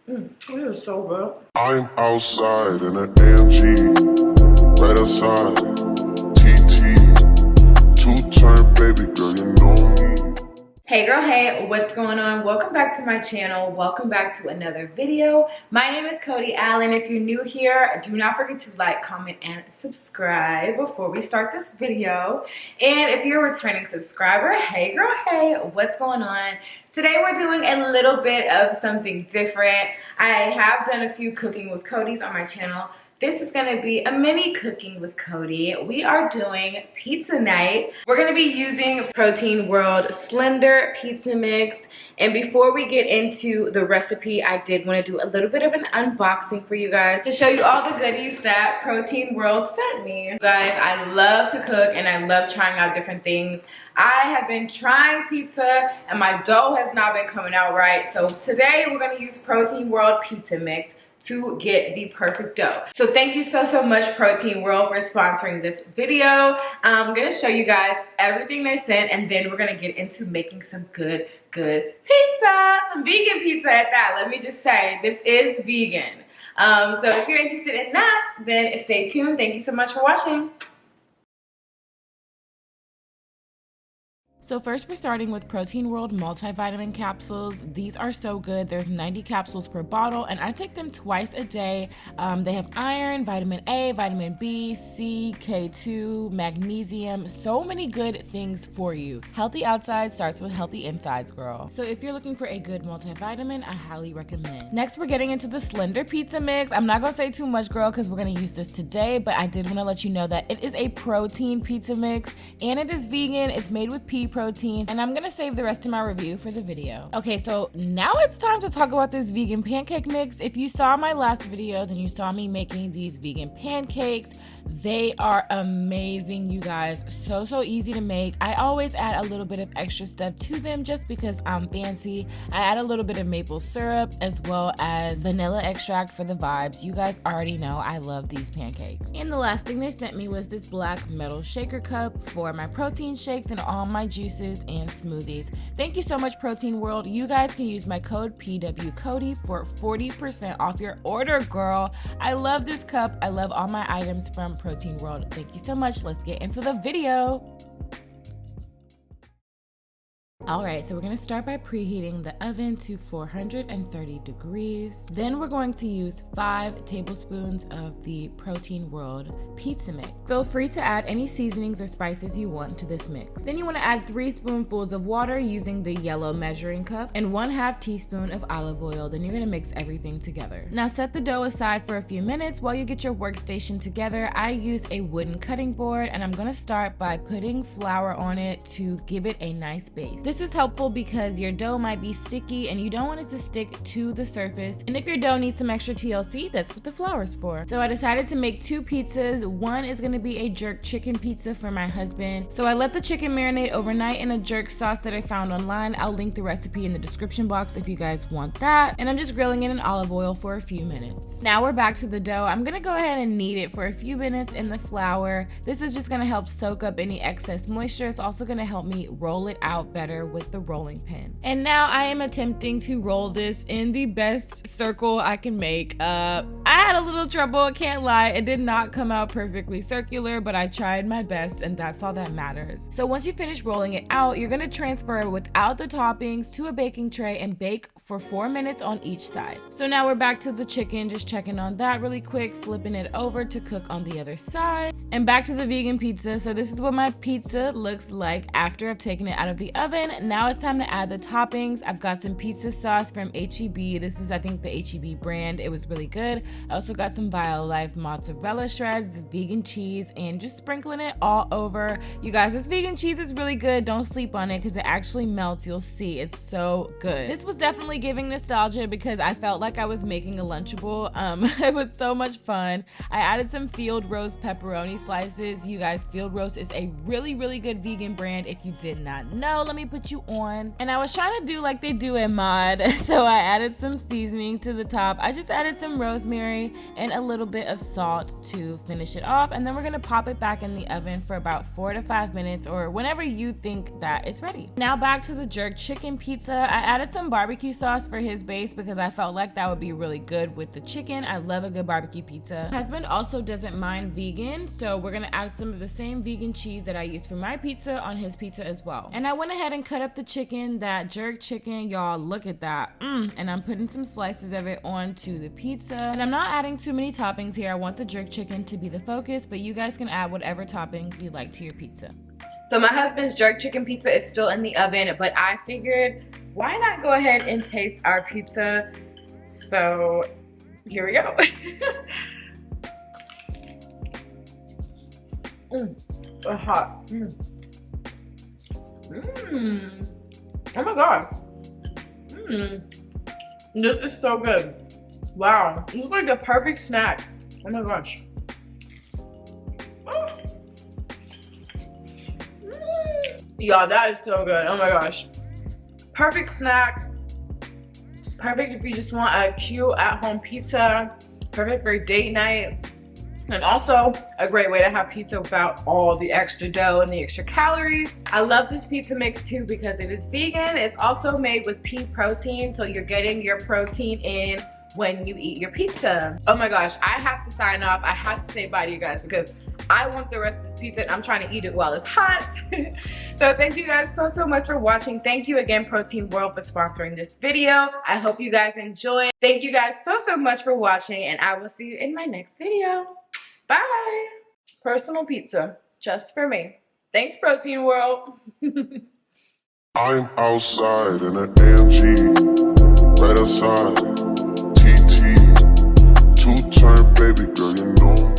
It is so good. I'm outside in an AMG, right outside, TT, two-turn baby girl, you know me. Hey girl, hey, what's going on? Welcome back to my channel. Welcome back to another video. My name is Cody Allen. If you're new here, do not forget to like, comment, and subscribe before we start this video. And if you're a returning subscriber, hey girl, hey, what's going on? Today we're doing a little bit of something different. I have done a few cooking with Cody's on my channel. This is gonna be a mini cooking with Cody. We are doing pizza night. We're gonna be using Protein World Slender Pizza Mix. And before we get into the recipe, I did wanna do a little bit of an unboxing for you guys to show you all the goodies that Protein World sent me. You guys, I love to cook and I love trying out different things. I have been trying pizza and my dough has not been coming out right. So today we're gonna use Protein World Pizza Mix to get the perfect dough. So thank you so much Protein World for sponsoring this video. I'm gonna show you guys everything they sent and then we're gonna get into making some good pizza, some vegan pizza at that. Let me just say, this is vegan. So if you're interested in that, then stay tuned. Thank you so much for watching. So first we're starting with Protein World multivitamin capsules. These are so good. There's 90 capsules per bottle and I take them twice a day. They have iron, vitamin A, vitamin B, C, K2, magnesium, so many good things for you. Healthy outside starts with healthy insides, girl. So if you're looking for a good multivitamin, I highly recommend. Next we're getting into the Slender Pizza Mix. I'm not gonna say too much, girl, because we're gonna use this today, but I did want to let you know that it is a protein pizza mix and it is vegan. It's made with pea protein, and I'm gonna save the rest of my review for the video. Okay, so now it's time to talk about this vegan pancake mix. If you saw my last video, then you saw me making these vegan pancakes. They are amazing, you guys. So easy to make. I always add a little bit of extra stuff to them just because I'm fancy. I add a little bit of maple syrup as well as vanilla extract for the vibes. You guys already know I love these pancakes. And the last thing they sent me was this black metal shaker cup for my protein shakes and all my juices and smoothies. Thank you so much, Protein World. You guys can use my code PWCODY for 40% off your order, girl. I love this cup. I love all my items from Protein World. Thank you so much. Let's get into the video. Alright, so we're going to start by preheating the oven to 430 degrees. Then we're going to use 5 tablespoons of the Protein World pizza mix. Feel free to add any seasonings or spices you want to this mix. Then you want to add 3 spoonfuls of water using the yellow measuring cup and 1/2 teaspoon of olive oil. Then you're going to mix everything together. Now set the dough aside for a few minutes while you get your workstation together. I use a wooden cutting board and I'm going to start by putting flour on it to give it a nice base. This is helpful because your dough might be sticky and you don't want it to stick to the surface. And if your dough needs some extra TLC, that's what the flour is for. So I decided to make 2 pizzas. One is going to be a jerk chicken pizza for my husband. So I let the chicken marinate overnight in a jerk sauce that I found online. I'll link the recipe in the description box if you guys want that. And I'm just grilling it in olive oil for a few minutes. Now we're back to the dough. I'm going to go ahead and knead it for a few minutes in the flour. This is just going to help soak up any excess moisture. It's also going to help me roll it out better with the rolling pin. And now I am attempting to roll this in the best circle I can make. I had a little trouble, I can't lie. It did not come out perfectly circular, but I tried my best and that's all that matters. So once you finish rolling it out, you're gonna transfer it without the toppings to a baking tray and bake for 4 minutes on each side. So now we're back to the chicken, just checking on that really quick, flipping it over to cook on the other side. And back to the vegan pizza. So this is what my pizza looks like after I've taken it out of the oven. Now it's time to add the toppings. I've got some pizza sauce from H-E-B. This is, I think, the H-E-B brand. It was really good. I also got some BioLife mozzarella shreds, this vegan cheese, and just sprinkling it all over. You guys, this vegan cheese is really good. Don't sleep on it because it actually melts. You'll see. It's so good. This was definitely giving nostalgia because I felt like I was making a Lunchable. It was so much fun. I added some Field Roast pepperoni slices. You guys, Field Roast is a really good vegan brand. If you did not know, let me put what you on. And I was trying to do like they do in Mod, so I added some seasoning to the top. I just added some rosemary and a little bit of salt to finish it off, and then we're gonna pop it back in the oven for about 4 to 5 minutes, or whenever you think that it's ready. Now back to the jerk chicken pizza. I added some barbecue sauce for his base because I felt like that would be really good with the chicken. I love a good barbecue pizza. My husband also doesn't mind vegan, so we're gonna add some of the same vegan cheese that I used for my pizza on his pizza as well. And I went ahead and cut up the chicken, that jerk chicken, y'all, look at that. And I'm putting some slices of it onto the pizza. And I'm not adding too many toppings here. I want the jerk chicken to be the focus, but you guys can add whatever toppings you like to your pizza. So my husband's jerk chicken pizza is still in the oven, but I figured, why not go ahead and taste our pizza? So here we go. It's hot. Oh my god. This is so good. Wow. This is like a perfect snack. Oh my gosh. Y'all, that is so good. Oh my gosh. Perfect snack. Perfect if you just want a cute at-home pizza. Perfect for date night. And also a great way to have pizza without all the extra dough and the extra calories. I love this pizza mix too because it is vegan. It's also made with pea protein, so you're getting your protein in when you eat your pizza. Oh my gosh, I have to sign off. I have to say bye to you guys because I want the rest of this pizza and I'm trying to eat it while it's hot. So thank you guys so much for watching. Thank you again, Protein World, for sponsoring this video. I hope you guys enjoy. Thank you guys so much for watching, and I will see you in my next video. Bye. Personal pizza, just for me. Thanks, Protein World. I'm outside in an AMG, right outside, TT, two-turn baby girl, you know me.